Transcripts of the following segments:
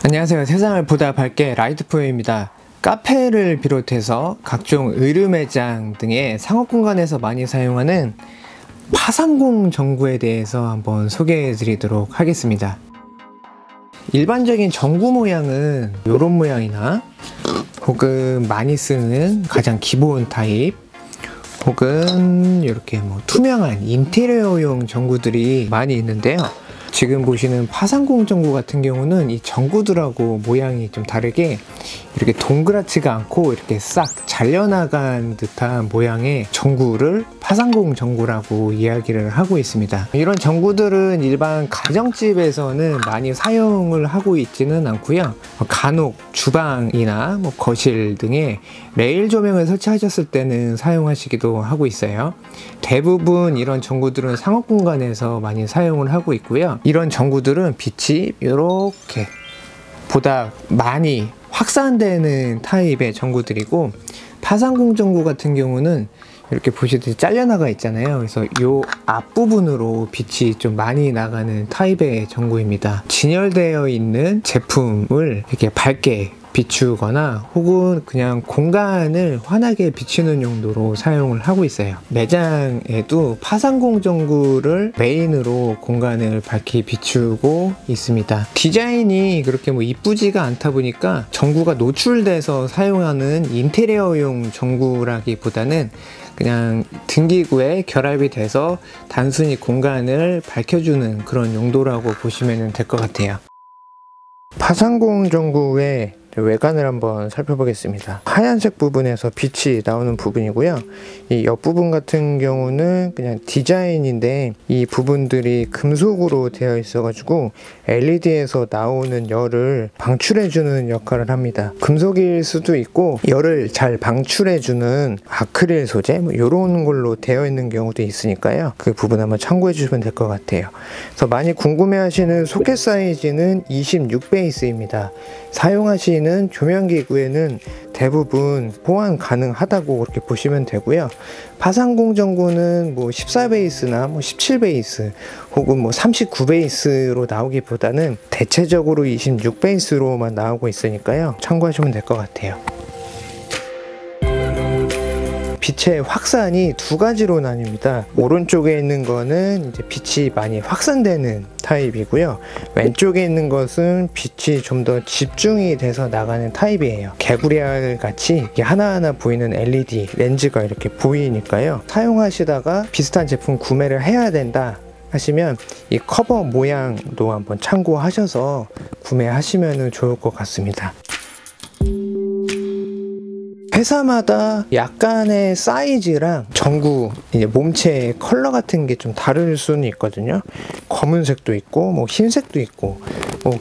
안녕하세요. 세상을 보다 밝게 라이트포유입니다. 카페를 비롯해서 각종 의류 매장 등의 상업 공간에서 많이 사용하는 파상공 전구에 대해서 한번 소개해 드리도록 하겠습니다. 일반적인 전구 모양은 이런 모양이나 혹은 많이 쓰는 가장 기본 타입 혹은 이렇게 투명한 인테리어용 전구들이 많이 있는데요. 지금 보시는 파상공 전구 같은 경우는 이 전구들하고 모양이 좀 다르게 이렇게 동그랗지가 않고 이렇게 싹 잘려나간 듯한 모양의 전구를 파상공 전구라고 이야기를 하고 있습니다. 이런 전구들은 일반 가정집에서는 많이 사용을 하고 있지는 않고요. 간혹 주방이나 거실 등에 레일 조명을 설치하셨을 때는 사용하시기도 하고 있어요. 대부분 이런 전구들은 상업 공간에서 많이 사용을 하고 있고요. 이런 전구들은 빛이 이렇게 보다 많이 확산되는 타입의 전구들이고, 파상공 전구 같은 경우는 이렇게 보시듯이 잘려나가 있잖아요. 그래서 이 앞부분으로 빛이 좀 많이 나가는 타입의 전구입니다. 진열되어 있는 제품을 이렇게 밝게 비추거나 혹은 그냥 공간을 환하게 비추는 용도로 사용을 하고 있어요. 매장에도 파상공 전구를 메인으로 공간을 밝게 비추고 있습니다. 디자인이 그렇게 이쁘지가 않다 보니까 전구가 노출돼서 사용하는 인테리어용 전구라기보다는 그냥 등기구에 결합이 돼서 단순히 공간을 밝혀주는 그런 용도라고 보시면 될 것 같아요. 파상공 전구의 외관을 한번 살펴보겠습니다. 하얀색 부분에서 빛이 나오는 부분이고요. 이 옆부분 같은 경우는 그냥 디자인인데 이 부분들이 금속으로 되어 있어 가지고 LED에서 나오는 열을 방출해주는 역할을 합니다. 금속일 수도 있고 열을 잘 방출해주는 아크릴 소재 이런 걸로 되어 있는 경우도 있으니까요. 그 부분 한번 참고해 주시면 될 것 같아요. 그래서 많이 궁금해 하시는 소켓 사이즈는 26베이스입니다. 사용하시는 조명기구에는 대부분 보완 가능하다고 그렇게 보시면 되고요. 파상공 전구는 14베이스나 17베이스 혹은 39베이스로 나오기보다는 대체적으로 26베이스로만 나오고 있으니까요. 참고하시면 될 것 같아요. 빛의 확산이 두 가지로 나뉩니다. 오른쪽에 있는 거는 이제 빛이 많이 확산되는 타입이고요. 왼쪽에 있는 것은 빛이 좀 더 집중이 돼서 나가는 타입이에요. 개구리알 같이 이렇게 하나하나 보이는 LED 렌즈가 이렇게 보이니까요. 사용하시다가 비슷한 제품 구매를 해야 된다 하시면 이 커버 모양도 한번 참고하셔서 구매하시면 좋을 것 같습니다. 회사마다 약간의 사이즈랑 전구 몸체 컬러 같은 게 좀 다를 수는 있거든요. 검은색도 있고 흰색도 있고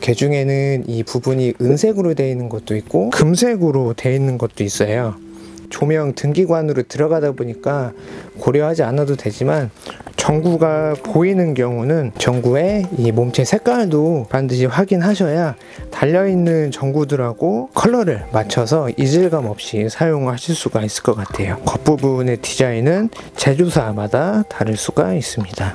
그 중에는 이 부분이 은색으로 되어 있는 것도 있고 금색으로 되어 있는 것도 있어요. 조명 등기관으로 들어가다 보니까 고려하지 않아도 되지만 전구가 보이는 경우는 전구의 이 몸체 색깔도 반드시 확인하셔야 달려있는 전구들하고 컬러를 맞춰서 이질감 없이 사용하실 수가 있을 것 같아요. 겉부분의 디자인은 제조사마다 다를 수가 있습니다.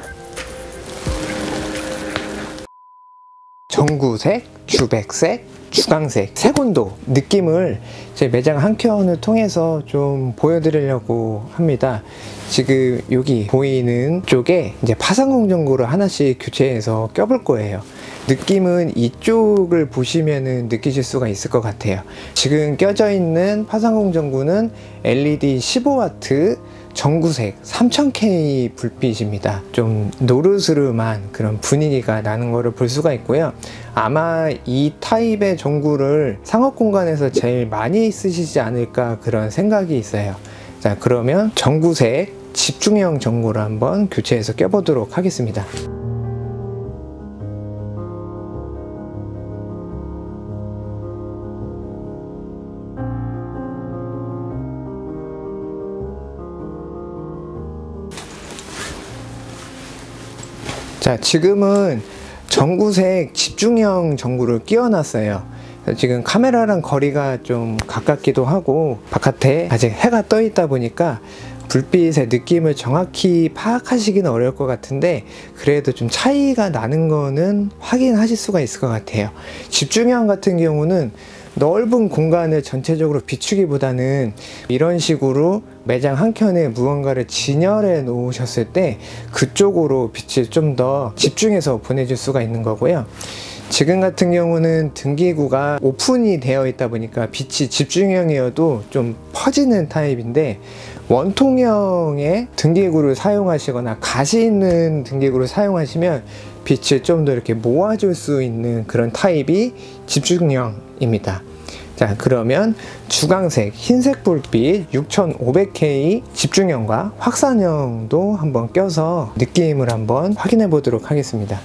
전구색, 주백색, 주광색, 색온도 느낌을 제 매장 한켠을 통해서 좀 보여드리려고 합니다. 지금 여기 보이는 쪽에 이제 파상공 전구를 하나씩 교체해서 껴볼 거예요. 느낌은 이쪽을 보시면은 느끼실 수가 있을 것 같아요. 지금 껴져 있는 파상공 전구는 LED 15W 전구색 3000K 불빛입니다. 좀 노르스름한 그런 분위기가 나는 거를 볼 수가 있고요. 아마 이 타입의 전구를 상업 공간에서 제일 많이 쓰시지 않을까 그런 생각이 있어요. 자, 그러면 전구색 집중형 전구를 한번 교체해서 껴보도록 하겠습니다. 자, 지금은 전구색 집중형 전구를 끼워놨어요. 지금 카메라랑 거리가 좀 가깝기도 하고 바깥에 아직 해가 떠 있다 보니까 불빛의 느낌을 정확히 파악하시기는 어려울 것 같은데 그래도 좀 차이가 나는 거는 확인하실 수가 있을 것 같아요. 집중형 같은 경우는 넓은 공간을 전체적으로 비추기보다는 이런 식으로 매장 한켠에 무언가를 진열해 놓으셨을 때 그쪽으로 빛을 좀 더 집중해서 보내줄 수가 있는 거고요. 지금 같은 경우는 등기구가 오픈이 되어 있다 보니까 빛이 집중형이어도 좀 퍼지는 타입인데, 원통형의 등기구를 사용하시거나 가시 있는 등기구를 사용하시면 빛을 좀 더 이렇게 모아줄 수 있는 그런 타입이 집중형입니다. 자, 그러면 주광색 흰색 불빛 6500K 집중형과 확산형도 한번 껴서 느낌을 한번 확인해 보도록 하겠습니다.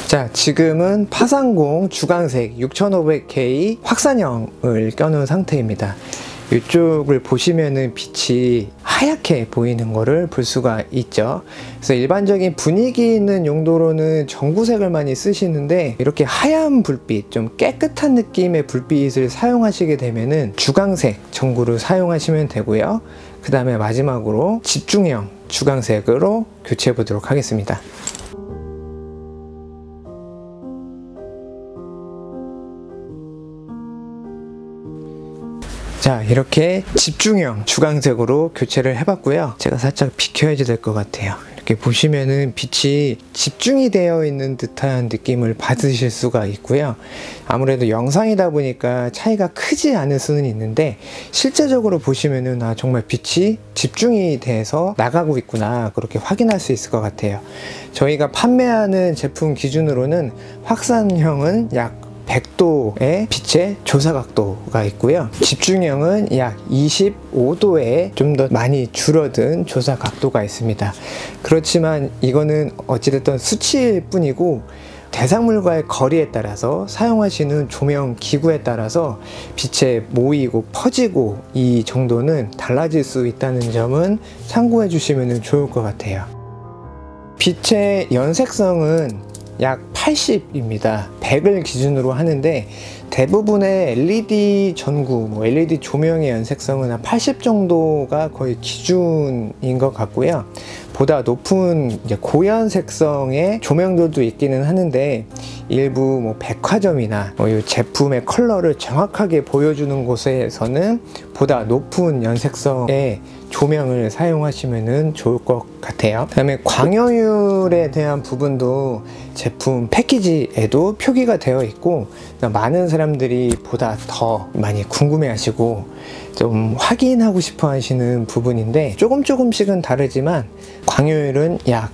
자, 지금은 파상공 주광색 6500K 확산형을 껴놓은 상태입니다. 이쪽을 보시면은 빛이 하얗게 보이는 거를 볼 수가 있죠. 그래서 일반적인 분위기 있는 용도로는 전구색을 많이 쓰시는데, 이렇게 하얀 불빛, 좀 깨끗한 느낌의 불빛을 사용하시게 되면은 주광색 전구를 사용하시면 되고요. 그 다음에 마지막으로 집중형 주광색으로 교체해 보도록 하겠습니다. 자, 이렇게 집중형 주광색으로 교체를 해봤고요. 제가 살짝 비켜야지 될 것 같아요. 이렇게 보시면은 빛이 집중이 되어 있는 듯한 느낌을 받으실 수가 있고요. 아무래도 영상이다 보니까 차이가 크지 않을 수는 있는데, 실제적으로 보시면은 아, 정말 빛이 집중이 돼서 나가고 있구나, 그렇게 확인할 수 있을 것 같아요. 저희가 판매하는 제품 기준으로는 확산형은 약 100도의 빛의 조사각도가 있고요. 집중형은 약 25도에 좀 더 많이 줄어든 조사각도가 있습니다. 그렇지만 이거는 어찌됐든 수치일 뿐이고, 대상물과의 거리에 따라서 사용하시는 조명 기구에 따라서 빛의 모이고 퍼지고 이 정도는 달라질 수 있다는 점은 참고해 주시면 좋을 것 같아요. 빛의 연색성은 약 80입니다. 100을 기준으로 하는데, 대부분의 LED 전구, LED 조명의 연색성은 한 80 정도가 거의 기준인 것 같고요. 보다 높은 이제 고연색성의 조명들도 있기는 하는데, 일부 백화점이나 이 제품의 컬러를 정확하게 보여주는 곳에서는 보다 높은 연색성의 조명을 사용하시면 좋을 것 같아요. 그 다음에 광여율에 대한 부분도 제품 패키지에도 표기가 되어 있고, 많은 사람들이 보다 더 많이 궁금해 하시고 좀 확인하고 싶어 하시는 부분인데, 조금씩은 다르지만 광여율은 약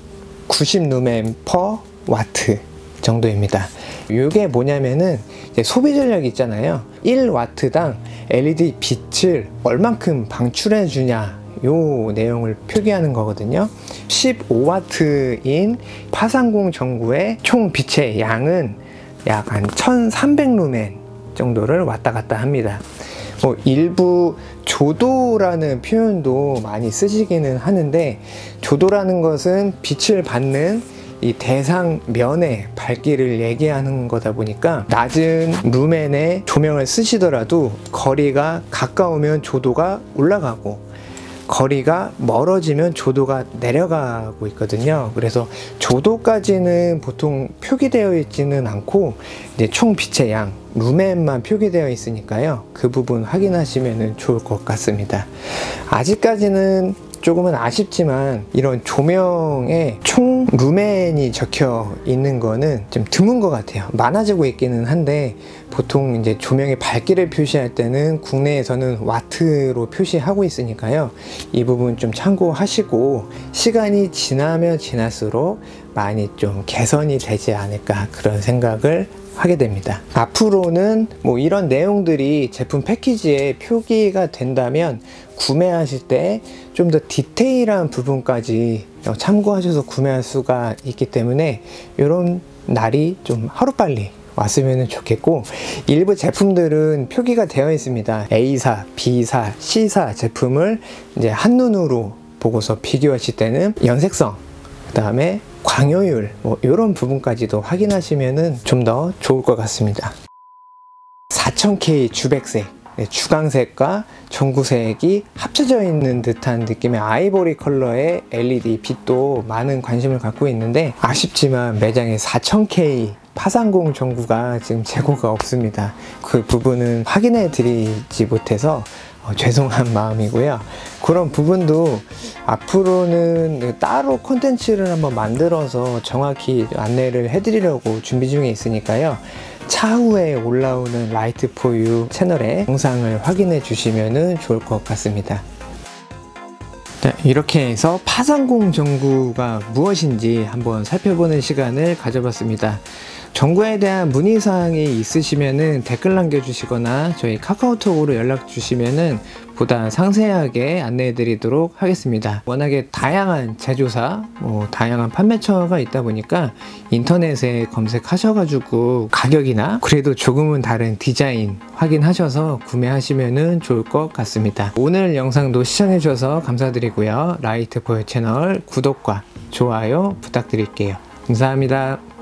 90루멘 퍼 와트 정도입니다. 이게 뭐냐면은 소비 전력 있잖아요. 1와트당 LED 빛을 얼만큼 방출해 주냐, 요 내용을 표기하는 거거든요. 15와트인 파상공 전구의 총 빛의 양은 약 한 1300루멘 정도를 왔다 갔다 합니다. 일부 조도라는 표현도 많이 쓰시기는 하는데, 조도라는 것은 빛을 받는 이 대상면의 밝기를 얘기하는 거다 보니까, 낮은 루멘의 조명을 쓰시더라도 거리가 가까우면 조도가 올라가고 거리가 멀어지면 조도가 내려가고 있거든요. 그래서 조도까지는 보통 표기되어 있지는 않고, 이제 총 빛의 양, 루멘만 표기되어 있으니까요. 그 부분 확인하시면 좋을 것 같습니다. 아직까지는 조금은 아쉽지만 이런 조명에 총 루멘이 적혀 있는 거는 좀 드문 것 같아요. 많아지고 있기는 한데, 보통 이제 조명의 밝기를 표시할 때는 국내에서는 와트로 표시하고 있으니까요. 이 부분 좀 참고하시고, 시간이 지나면 지날수록 많이 좀 개선이 되지 않을까, 그런 생각을 하게 됩니다. 앞으로는 이런 내용들이 제품 패키지에 표기가 된다면 구매하실 때 좀 더 디테일한 부분까지 참고하셔서 구매할 수가 있기 때문에, 이런 날이 좀 하루빨리 왔으면 좋겠고, 일부 제품들은 표기가 되어 있습니다. A사, B사, C사 제품을 이제 한눈으로 보고서 비교하실 때는 연색성, 그 다음에 광효율 이런 부분까지도 확인하시면은 좀 더 좋을 것 같습니다. 4000K 주백색, 주광색과 전구색이 합쳐져 있는 듯한 느낌의 아이보리 컬러의 LED 빛도 많은 관심을 갖고 있는데, 아쉽지만 매장에 4000K 파상공 전구가 지금 재고가 없습니다. 그 부분은 확인해 드리지 못해서 죄송한 마음이고요. 그런 부분도 앞으로는 따로 콘텐츠를 한번 만들어서 정확히 안내를 해드리려고 준비 중에 있으니까요. 차후에 올라오는 라이트 포 유 채널에 영상을 확인해 주시면 좋을 것 같습니다. 네, 이렇게 해서 파상공 전구가 무엇인지 한번 살펴보는 시간을 가져봤습니다. 전구에 대한 문의사항이 있으시면은 댓글 남겨주시거나 저희 카카오톡으로 연락 주시면은 보다 상세하게 안내해 드리도록 하겠습니다. 워낙에 다양한 제조사, 다양한 판매처가 있다 보니까 인터넷에 검색하셔가지고 가격이나 그래도 조금은 다른 디자인 확인하셔서 구매하시면은 좋을 것 같습니다. 오늘 영상도 시청해 주셔서 감사드리고요. 라이트 포 유 채널 구독과 좋아요 부탁드릴게요. 감사합니다.